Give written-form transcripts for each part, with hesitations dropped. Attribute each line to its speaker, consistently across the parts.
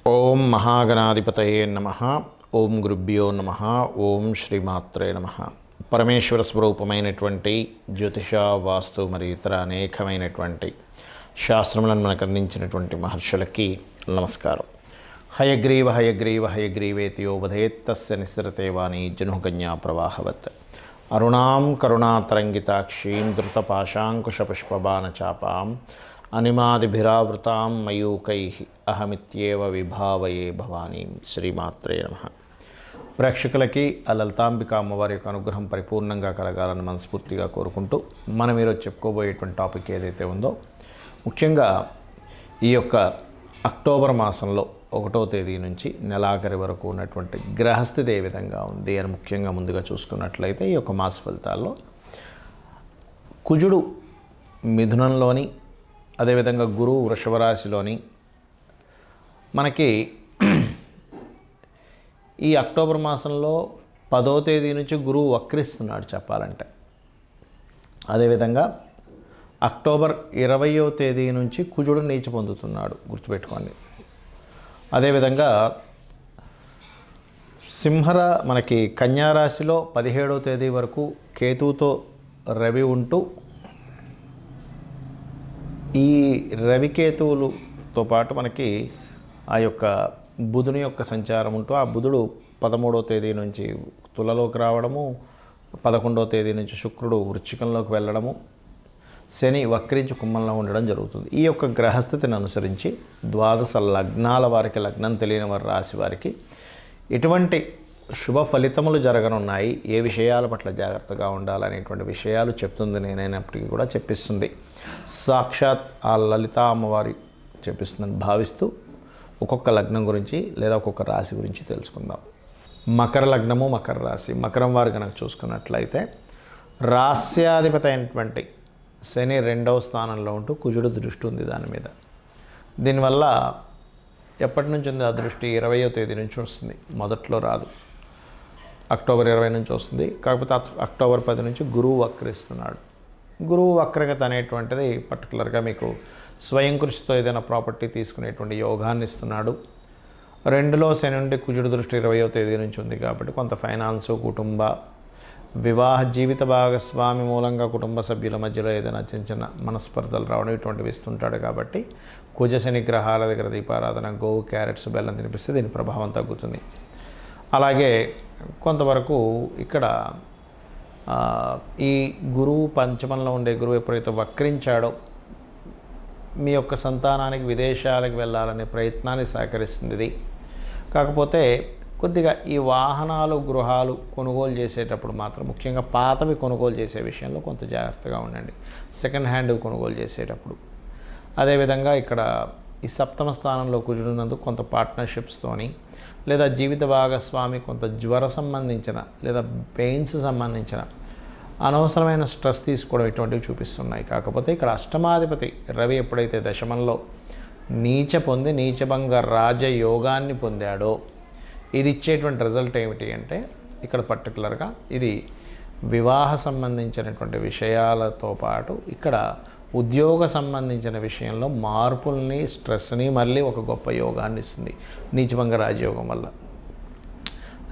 Speaker 1: ఓం మహాగణాధిపతయే నమః. ఓం గురుభ్యో నమః. ఓం శ్రీమాత్రే నమః. పరమేశ్వర స్వరూపమైనటువంటి జ్యోతిష, వాస్తు మరియు ఇతర అనేకమైనటువంటి శాస్త్రములను మనకు అందించినటువంటి మహర్షులకి నమస్కారం. హయగ్రీవ హయగ్రీవ హయగ్రీవేతి యోవధేత్తస్య నిస్సరతే వాణి జనుకన్యా ప్రవాహవత్. అరుణాం కరుణాతరంగితాక్షీం ధృతపాశాంకుశపుష్పబాణచాపాం అనిమాదిభిరావృతాం మయూకైః అహమిత్యేవ విభావయే భవానీం. శ్రీమాత్రే నమః. ప్రేక్షకులకి ఆ లలితాంబిక అమ్మవారి యొక్క అనుగ్రహం పరిపూర్ణంగా కలగాలని మనస్ఫూర్తిగా కోరుకుంటూ మనం ఈరోజు చెప్పుకోబోయేటువంటి టాపిక్ ఏదైతే ఉందో, ముఖ్యంగా ఈ యొక్క అక్టోబర్ మాసంలో 1వ తేదీ నుంచి నెలాఖరి వరకు ఉన్నటువంటి గ్రహస్థితి ఏ విధంగా ఉంది అని ముఖ్యంగా ముందుగా చూసుకున్నట్లయితే, ఈ యొక్క మాస ఫలితాల్లో కుజుడు మిథునంలోని, అదేవిధంగా గురువు వృషభ రాశిలోని మనకి ఈ అక్టోబర్ మాసంలో 10వ తేదీ నుంచి గురువు వక్రిస్తున్నాడు చెప్పాలంటే. అదేవిధంగా అక్టోబర్ 20వ తేదీ నుంచి కుజుడు నీచ పొందుతున్నాడు, గుర్తుపెట్టుకోండి. అదేవిధంగా మనకి కన్యారాశిలో 17వ తేదీ వరకు కేతువుతో రవి ఉంటూ, ఈ రవికేతువులతో పాటు మనకి ఆ యొక్క బుధుని యొక్క సంచారం ఉంటూ, ఆ బుధుడు 13వ తేదీ నుంచి తులలోకి రావడము, 11వ తేదీ నుంచి శుక్రుడు వృశ్చికంలోకి వెళ్ళడము, శని వక్రించి కుంభంలో ఉండడం జరుగుతుంది. ఈ యొక్క గ్రహస్థితిని అనుసరించి 12 లగ్నాల వారికి, లగ్నం తెలియని వారి రాశి వారికి ఎటువంటి శుభ ఫలితములు జరగనున్నాయి, ఏ విషయాల పట్ల జాగ్రత్తగా ఉండాలనేటువంటి విషయాలు చెప్తుంది. నేనైనప్పటికీ కూడా చెప్పిస్తుంది సాక్షాత్ ఆ లలితా అమ్మవారి చెప్పిస్తుందని భావిస్తూ ఒక్కొక్క లగ్నం గురించి లేదా ఒక్కొక్క రాశి గురించి తెలుసుకుందాం. మకర లగ్నము, మకర రాశి. మకరం వారు కనుక చూసుకున్నట్లయితే రాస్యాధిపతి అయినటువంటి శని 2వ స్థానంలో ఉంటూ కుజుడు దృష్టి ఉంది దాని మీద. దీనివల్ల ఎప్పటి నుంచి ఉంది ఆ దృష్టి? 20వ తేదీ నుంచి వస్తుంది, మొదట్లో రాదు. అక్టోబర్ 20 నుంచి వస్తుంది. కాకపోతే అక్టోబర్ 10 నుంచి గురువు వక్రిస్తున్నాడు. గురువు వక్రగత అనేటువంటిది పర్టికులర్గా మీకు స్వయం కృషితో ఏదైనా ప్రాపర్టీ తీసుకునేటువంటి యోగాన్ని ఇస్తున్నాడు. 2లో శని నుండి కుజుడు దృష్టి 20వ తేదీ నుంచి ఉంది కాబట్టి కొంత ఫైనాన్సు, కుటుంబ, వివాహ, జీవిత భాగస్వామి మూలంగా కుటుంబ సభ్యుల మధ్యలో ఏదైనా చిన్న చిన్న మనస్పర్ధలు రావడం ఇటువంటివి ఇస్తుంటాడు. కాబట్టి కుజ శని గ్రహాల దగ్గర దీపారాధన, గోవు, క్యారెట్స్, బెల్లం తినిపిస్తే దీని ప్రభావం తగ్గుతుంది. అలాగే కొంతవరకు ఇక్కడ ఈ గురువు పంచమంలో ఉండే గురువు ఎప్పుడైతే వక్రించాడో మీ యొక్క సంతానానికి విదేశాలకు వెళ్ళాలనే ప్రయత్నాన్ని సహకరిస్తుంది ఇది. కాకపోతే కొద్దిగా ఈ వాహనాలు, గృహాలు కొనుగోలు చేసేటప్పుడు మాత్రం ముఖ్యంగా పాతవి కొనుగోలు చేసే విషయంలో కొంత జాగ్రత్తగా ఉండండి, సెకండ్ హ్యాండ్ కొనుగోలు చేసేటప్పుడు. అదేవిధంగా ఇక్కడ ఈ 7వ స్థానంలో కుజుడున్నందుకు కొంత పార్ట్నర్షిప్స్తోని లేదా జీవిత భాగస్వామి కొంత జ్వర సంబంధించిన లేదా పెయిన్స్ సంబంధించిన అనవసరమైన స్ట్రెస్ తీసుకోవడం ఇటువంటివి చూపిస్తున్నాయి. కాకపోతే ఇక్కడ అష్టమాధిపతి రవి ఎప్పుడైతే దశమంలో నీచ పొంది నీచభంగ రాజయోగాన్ని పొందాడో, ఇది ఇచ్చేటువంటి రిజల్ట్ ఏమిటి అంటే, ఇక్కడ పర్టికులర్గా ఇది వివాహ సంబంధించినటువంటి విషయాలతో పాటు ఇక్కడ ఉద్యోగ సంబంధించిన విషయంలో మార్పుల్ని, స్ట్రెస్ని మళ్ళీ ఒక గొప్ప యోగాన్ని ఇస్తుంది నీచభంగ రాజయోగం వల్ల.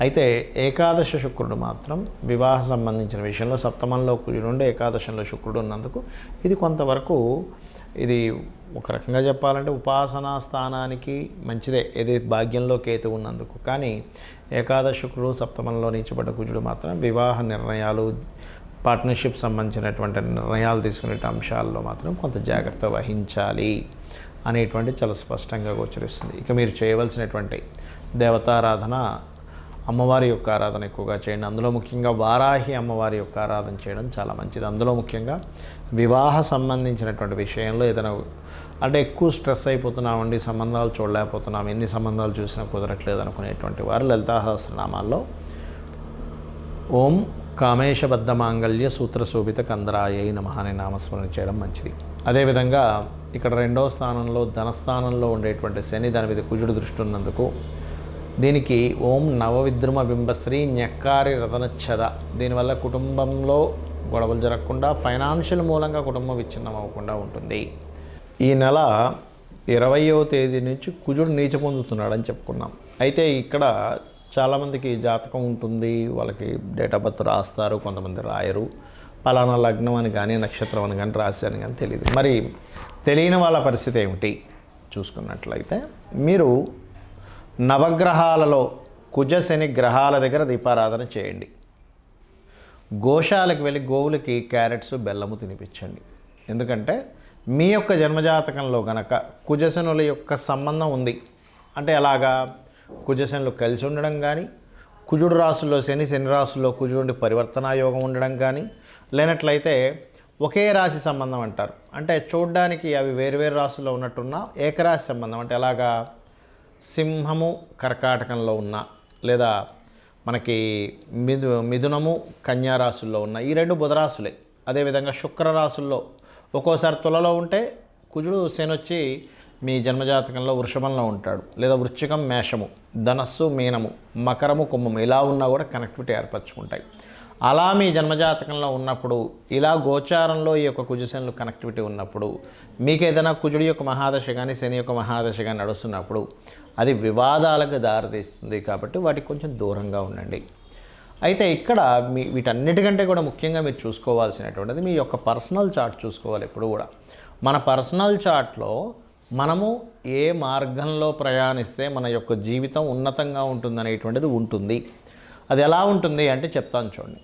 Speaker 1: అయితే ఏకాదశ శుక్రుడు మాత్రం వివాహ సంబంధించిన విషయంలో 7మంలో కుజుడు ఉండి ఏకాదశంలో శుక్రుడు ఉన్నందుకు ఇది కొంతవరకు ఇది ఒక రకంగా చెప్పాలంటే ఉపాసనా స్థానానికి మంచిదే, ఇది భాగ్యంలో కేతు ఉన్నందుకు. కానీ ఏకాదశ శుక్రుడు 7మంలో నీచబడ్డ కుజుడు మాత్రం వివాహ నిర్ణయాలు, పార్ట్నర్షిప్ సంబంధించినటువంటి నిర్ణయాలు తీసుకునే అంశాల్లో మాత్రం కొంత జాగ్రత్త వహించాలి అనేటువంటి చాలా స్పష్టంగా గోచరిస్తుంది. ఇక మీరు చేయవలసినటువంటి దేవతారాధన, అమ్మవారి యొక్క ఆరాధన ఎక్కువగా చేయండి. అందులో ముఖ్యంగా వారాహి అమ్మవారి యొక్క ఆరాధన చేయడం చాలా మంచిది. అందులో ముఖ్యంగా వివాహ సంబంధించినటువంటి విషయంలో ఏదైనా అంటే ఎక్కువ స్ట్రెస్ అయిపోతున్నామండి, సంబంధాలు చూడలేకపోతున్నాం, ఎన్ని సంబంధాలు చూసినా కుదరట్లేదు అనుకునేటువంటి వారు లలితా సహస్రనామాల్లో ఓం కామేశబద్ధ మాంగళ్య సూత్రశోభిత కందరాయ నమః అనే నామస్మరణ చేయడం మంచిది. అదేవిధంగా ఇక్కడ 2వ స్థానంలో ధనస్థానంలో ఉండేటువంటి శని, దాని మీద కుజుడు దృష్టి ఉన్నందుకు దీనికి ఓం నవవిద్రుమ బింబశ్రీ న్యక్కారి రతనచ్చద. దీనివల్ల కుటుంబంలో గొడవలు జరగకుండా, ఫైనాన్షియల్ మూలంగా కుటుంబం విచ్ఛిన్నం అవ్వకుండా ఉంటుంది. ఈ నెల 20వ తేదీ నుంచి కుజుడు నీచ పొందుతున్నాడని చెప్పుకున్నాం. అయితే ఇక్కడ చాలామందికి జాతకం ఉంటుంది, వాళ్ళకి డేట్ ఆఫ్ బర్త్ రాస్తారు, కొంతమంది రాయరు. పలానా లగ్నం అని కానీ నక్షత్రం అని కానీ రాశారని కానీ తెలియదు. మరి తెలియని వాళ్ళ పరిస్థితి ఏమిటి చూసుకున్నట్లయితే, మీరు నవగ్రహాలలో కుజ శని గ్రహాల దగ్గర దీపారాధన చేయండి. గోశాలకు వెళ్ళి గోవులకి క్యారెట్స్ బెల్లము తినిపించండి. ఎందుకంటే మీ యొక్క జన్మజాతకంలో గనక కుజశనుల యొక్క సంబంధం ఉంది అంటే, ఎలాగా కుజశనులు కలిసి ఉండడం కానీ, కుజుడు రాసుల్లో శని, శని రాసుల్లో కుజుడు పరివర్తనా యోగం ఉండడం కానీ, లేనట్లయితే ఒకే రాశి సంబంధం అంటారు. అంటే చూడ్డానికి అవి వేరువేరు రాశుల్లో ఉన్నట్టున్న ఏకరాశి సంబంధం అంటే, ఎలాగా సింహము కర్కాటకంలో ఉన్న, లేదా మనకి మిథునము కన్యా రాశుల్లో ఉన్న ఈ 2 బుధరాశులే. అదేవిధంగా శుక్రరాశుల్లో ఒక్కోసారి తులలో ఉంటే కుజుడు శని వచ్చి మీ జన్మజాతకంలో వృషభంలో ఉంటాడు, లేదా వృశ్చికం మేషము, ధనస్సు మీనము, మకరము కుంభము ఇలా ఉన్నా కూడా కనెక్టివిటీ ఏర్పరచుకుంటాయి. అలా మీ జన్మజాతకంలో ఉన్నప్పుడు, ఇలా గోచారంలో ఈ యొక్క కుజశనులు కనెక్టివిటీ ఉన్నప్పుడు, మీకు ఏదైనా కుజుడి యొక్క మహాదశ కానీ శని యొక్క మహాదశ కానీ నడుస్తున్నప్పుడు అది వివాదాలకు దారితీస్తుంది. కాబట్టి వాటికి కొంచెం దూరంగా ఉండండి. అయితే ఇక్కడ వీటన్నిటికంటే కూడా ముఖ్యంగా మీరు చూసుకోవాల్సినటువంటిది మీ యొక్క పర్సనల్ చార్ట్ చూసుకోవాలి. ఎప్పుడు కూడా మన పర్సనల్ చార్ట్లో మనము ఏ మార్గంలో ప్రయాణిస్తే మన యొక్క జీవితం ఉన్నతంగా ఉంటుందనేటువంటిది ఉంటుంది. అది ఎలా ఉంటుంది అంటే చెప్తాను చూడండి.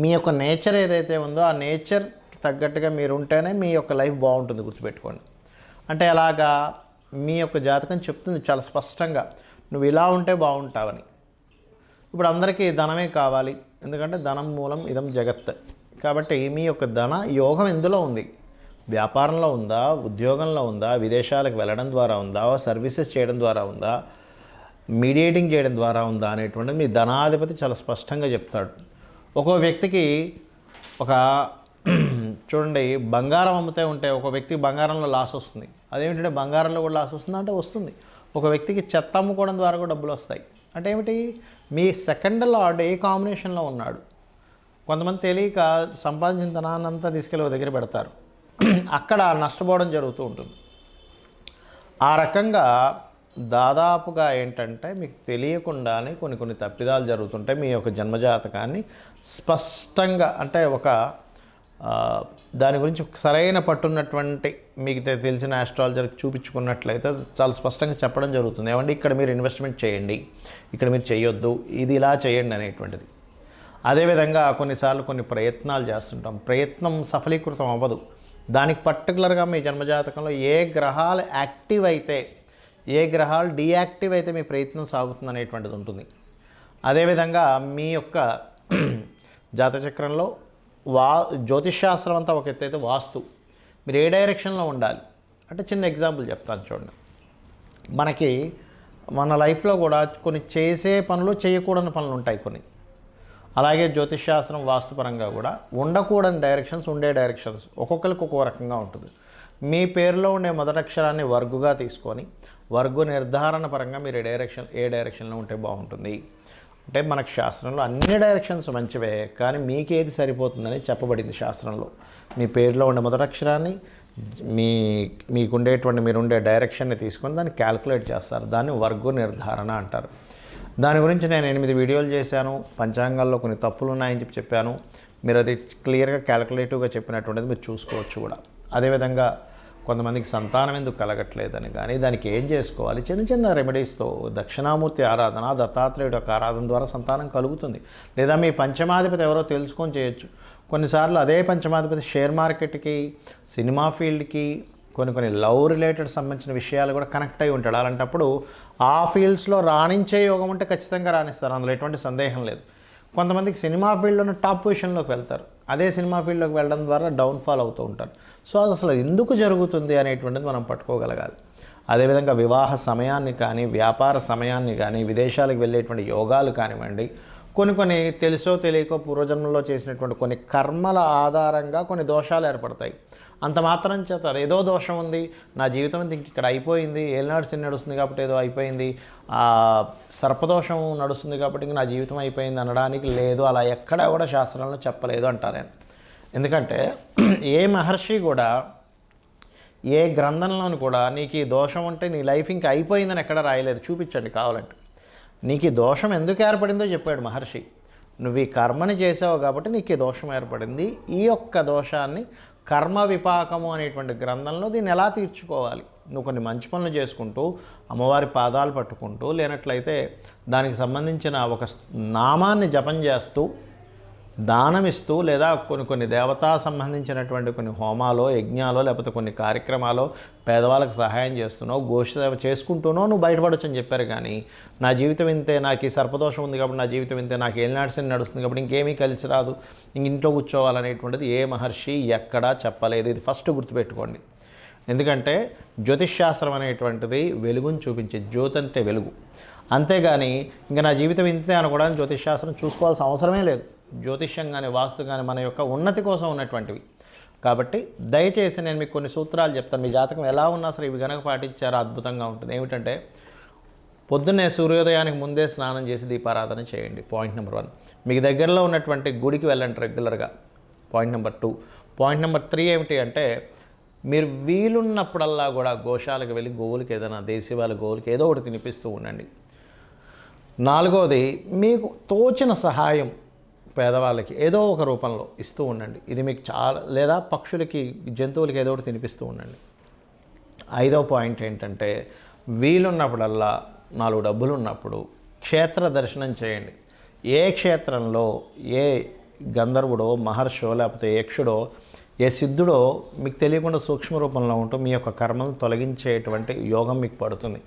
Speaker 1: మీ యొక్క నేచర్ ఏదైతే ఉందో ఆ నేచర్కి తగ్గట్టుగా మీరు ఉంటేనే మీ యొక్క లైఫ్ బాగుంటుంది, గుర్తుపెట్టుకోండి. అంటే ఎలాగా మీ యొక్క జాతకం చెప్తుంది చాలా స్పష్టంగా, నువ్వు ఇలా ఉంటే బాగుంటావని. ఇప్పుడు అందరికీ ధనమే కావాలి, ఎందుకంటే ధనం మూలం ఇదం జగత్. కాబట్టి మీ యొక్క ధన యోగం ఎందులో ఉంది? వ్యాపారంలో ఉందా, ఉద్యోగంలో ఉందా, విదేశాలకు వెళ్ళడం ద్వారా ఉందా, సర్వీసెస్ చేయడం ద్వారా ఉందా, మీడియేటింగ్ చేయడం ద్వారా ఉందా అనేటువంటిది మీ ధనాధిపతి చాలా స్పష్టంగా చెప్తాడు. ఒక్కో వ్యక్తికి ఒక చూడండి, బంగారం అమ్ముతే ఉంటే ఒక వ్యక్తికి బంగారంలో లాస్ వస్తుంది. అదేమిటంటే బంగారంలో కూడా లాస్ వస్తుందా అంటే వస్తుంది. ఒక వ్యక్తికి చెత్త అమ్ముకోవడం ద్వారా కూడా డబ్బులు వస్తాయి. అంటే ఏమిటి? మీ సెకండ్ లార్డ్ ఏ కాంబినేషన్లో ఉన్నాడు. కొంతమంది తెలియక సంపాదించిన ధనాన్నంతా తీసుకెళ్ళి దగ్గర పెడతారు, అక్కడ నష్టపోవడం జరుగుతూ ఉంటుంది. ఆ రకంగా దాదాపుగా ఏంటంటే మీకు తెలియకుండానే కొన్ని తప్పిదాలు జరుగుతుంటాయి. మీ యొక్క జన్మజాతకాన్ని స్పష్టంగా అంటే ఒక దాని గురించి సరైన పట్టున్నటువంటి మీకు తెలిసిన ఆస్ట్రాలజర్కి చూపించుకున్నట్లయితే చాలా స్పష్టంగా చెప్పడం జరుగుతుంది. ఏమంటే ఇక్కడ మీరు ఇన్వెస్ట్మెంట్ చేయండి, ఇక్కడ మీరు చేయొద్దు, ఇది ఇలా చేయండి అనేటువంటిది. అదేవిధంగా కొన్నిసార్లు కొన్ని ప్రయత్నాలు చేస్తుంటాం, ప్రయత్నం సఫలీకృతం అవ్వదు. దానికి పర్టికులర్గా మీ జన్మజాతకంలో ఏ గ్రహాలు యాక్టివ్ అయితే, ఏ గ్రహాలు డీయాక్టివ్ అయితే మీ ప్రయత్నం సాగుతుంది అనేటువంటిది ఉంటుంది. అదేవిధంగా మీ యొక్క జాతచక్రంలో జ్యోతిష్శాస్త్రం అంతా ఒక ఎత్తు అయితే వాస్తు మీరు ఏ డైరెక్షన్లో ఉండాలి అంటే, చిన్న ఎగ్జాంపుల్ చెప్తాను చూడండి. మనకి మన లైఫ్లో కూడా కొన్ని చేసే పనులు, చేయకూడని పనులు ఉంటాయి కొన్ని. అలాగే జ్యోతిష్శాస్త్రం వాస్తుపరంగా కూడా ఉండకూడని డైరెక్షన్స్, ఉండే డైరెక్షన్స్ ఒక్కొక్కరికి ఒక్కో రకంగా ఉంటుంది. మీ పేరులో ఉండే మొదటి అక్షరాన్ని వర్గుగా తీసుకొని వర్గు నిర్ధారణ పరంగా మీరు ఏ డైరెక్షన్లో ఉంటే బాగుంటుంది అంటే, మనకు శాస్త్రంలో అన్ని డైరెక్షన్స్ మంచివే, కానీ మీకేది సరిపోతుందని చెప్పబడింది శాస్త్రంలో. మీ పేరులో ఉండే మొదటి అక్షరాన్ని మీకుండేటువంటి మీరుండే డైరెక్షన్ని తీసుకొని దాన్ని క్యాల్కులేట్ చేస్తారు. దాన్ని వర్గు నిర్ధారణ అంటారు. దాని గురించి నేను 8 వీడియోలు చేశాను. పంచాంగాల్లో కొన్ని తప్పులు ఉన్నాయని చెప్పాను. మీరు అది క్లియర్గా క్యాల్కులేటివ్గా చెప్పినటువంటిది మీరు చూసుకోవచ్చు కూడా. అదేవిధంగా కొంతమందికి సంతానం ఎందుకు కలగట్లేదని కానీ దానికి ఏం చేసుకోవాలి, చిన్న రెమెడీస్తో దక్షిణామూర్తి ఆరాధన, దత్తాత్రేయుడు యొక్క ఆరాధన ద్వారా సంతానం కలుగుతుంది. లేదా మీ పంచమాధిపతి ఎవరో తెలుసుకొని చేయొచ్చు. కొన్నిసార్లు అదే పంచమాధిపతి షేర్ మార్కెట్కి, సినిమా ఫీల్డ్కి, కొన్ని లవ్ రిలేటెడ్ సంబంధించిన విషయాలు కూడా కనెక్ట్ అయి ఉంటాడు. అలాంటప్పుడు ఆ ఫీల్డ్స్లో రాణించే యోగం ఉంటే ఖచ్చితంగా రాణిస్తారు, అందులో ఎటువంటి సందేహం లేదు. కొంతమందికి సినిమా ఫీల్డ్లోనే టాప్ పొజిషన్లోకి వెళ్తారు, అదే సినిమా ఫీల్డ్లోకి వెళ్ళడం ద్వారా డౌన్ఫాల్ అవుతూ ఉంటారు. సో అది అసలు ఎందుకు జరుగుతుంది అనేటువంటిది మనం పట్టుకోగలగాలి. అదేవిధంగా వివాహ సమయాన్ని కానీ, వ్యాపార సమయాన్ని కానీ, విదేశాలకు వెళ్ళేటువంటి యోగాలు కానివ్వండి, కొన్ని తెలుసో తెలియకో పూర్వజన్మలో చేసినటువంటి కొన్ని కర్మల ఆధారంగా కొన్ని దోషాలు ఏర్పడతాయి. అంత మాత్రం చేత ఏదో దోషం ఉంది, నా జీవితం ఇంక ఇక్కడ అయిపోయింది, ఏలినాడు శని నడుస్తుంది కాబట్టి ఏదో అయిపోయింది, సర్పదోషం నడుస్తుంది కాబట్టి ఇంక నా జీవితం అయిపోయింది అనడానికి లేదు. అలా ఎక్కడా కూడా శాస్త్రంలో చెప్పలేదు అంటారు. ఎందుకంటే ఏ మహర్షి కూడా ఏ గ్రంథంలోని కూడా నీకు ఈ దోషం ఉంటే నీ లైఫ్ ఇంకా అయిపోయిందని ఎక్కడ రాయలేదు. చూపించండి కావాలంటే. నీకు ఈ దోషం ఎందుకు ఏర్పడిందో చెప్పాడు మహర్షి. నువ్వు ఈ కర్మని చేసావు కాబట్టి నీకు ఈ దోషం ఏర్పడింది. ఈ యొక్క దోషాన్ని కర్మ విపాకము అనేటువంటి గ్రంథంలో దీన్ని ఎలా తీర్చుకోవాలి, నువ్వు కొన్ని మంచి పనులు చేసుకుంటూ అమ్మవారి పాదాలు పట్టుకుంటూ, లేనట్లయితే దానికి సంబంధించిన ఒక నామాన్ని జపం చేస్తూ, దానమిస్తూ, లేదా కొన్ని దేవతా సంబంధించినటువంటి కొన్ని హోమాలో, యజ్ఞాలో, లేకపోతే కొన్ని కార్యక్రమాలు పేదవాళ్ళకి సహాయం చేస్తున్నావు, గోసేవ చేసుకుంటూనో నువ్వు బయటపడొచ్చు అని చెప్పారు. కానీ నా జీవితం ఇంతే, నాకు ఈ సర్పదోషం ఉంది కాబట్టి నా జీవితం ఇంతే, నాకు ఏలినాడ్సని నడుస్తుంది కాబట్టి ఇంకేమీ కలిసి రాదు, ఇంట్లో కూర్చోవాలనేటువంటిది ఏ మహర్షి ఎక్కడా చెప్పలేదు. ఇది ఫస్ట్ గుర్తుపెట్టుకోండి. ఎందుకంటే జ్యోతిష్శాస్త్రం అనేటువంటిది వెలుగుని చూపించే, జ్యోతి అంటే వెలుగు. అంతేగాని ఇంకా నా జీవితం ఇంతే అనుకోవడానికి జ్యోతిష్శాస్త్రం చూసుకోవాల్సిన అవసరమే లేదు. జ్యోతిష్యం కానీ వాస్తు కానీ మన యొక్క ఉన్నతి కోసం ఉన్నటువంటివి. కాబట్టి దయచేసి నేను మీకు కొన్ని సూత్రాలు చెప్తాను. మీ జాతకం ఎలా ఉన్నా సరే ఇవి కనుక పాటించారో అద్భుతంగా ఉంటుంది. ఏమిటంటే, పొద్దున్నే సూర్యోదయానికి ముందే స్నానం చేసి దీపారాధన చేయండి. Point number 1. మీకు దగ్గరలో ఉన్నటువంటి గుడికి వెళ్ళండి రెగ్యులర్గా. Point number 2. పాయింట్ నెంబర్ 3 ఏమిటి అంటే, మీరు వీలున్నప్పుడల్లా కూడా గోశాలకు వెళ్ళి గోవులకి ఏదైనా దేశీవాళ్ళ గోవులకి ఏదో ఒకటి తినిపిస్తూ ఉండండి. 4వది, మీకు తోచిన సహాయం పేదవాళ్ళకి ఏదో ఒక రూపంలో ఇస్తూ ఉండండి. ఇది మీకు చాలా, లేదా పక్షులకి, జంతువులకి ఏదో ఒకటి తినిపిస్తూ ఉండండి. 5వ పాయింట్ ఏంటంటే, వీలున్నప్పుడల్లా 4 డబ్బులు ఉన్నప్పుడు క్షేత్ర దర్శనం చేయండి. ఏ క్షేత్రంలో ఏ గంధర్వుడో, మహర్షో, లేకపోతే యక్షుడో, ఏ సిద్ధుడో మీకు తెలియకుండా సూక్ష్మ రూపంలో ఉంటూ మీ యొక్క కర్మను తొలగించేటువంటి యోగం మీకు పడుతుంది.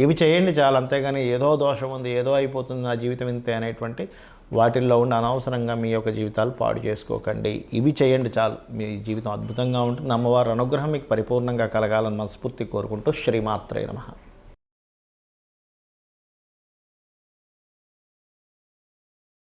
Speaker 1: ఇవి చేయండి చాలు. అంతేగాని ఏదో దోషం ఉంది, ఏదో అయిపోతుంది, నా జీవితం ఇంతే అనేటువంటి వాటిల్లో ఉండి అనవసరంగా మీ యొక్క జీవితాలు పాడు చేసుకోకండి. ఇవి చేయండి చాలు, మీ జీవితం అద్భుతంగా ఉంటుంది. అమ్మవారి అనుగ్రహం మీకు పరిపూర్ణంగా కలగాలని మనస్ఫూర్తి కోరుకుంటూ శ్రీమాత్రే నమః.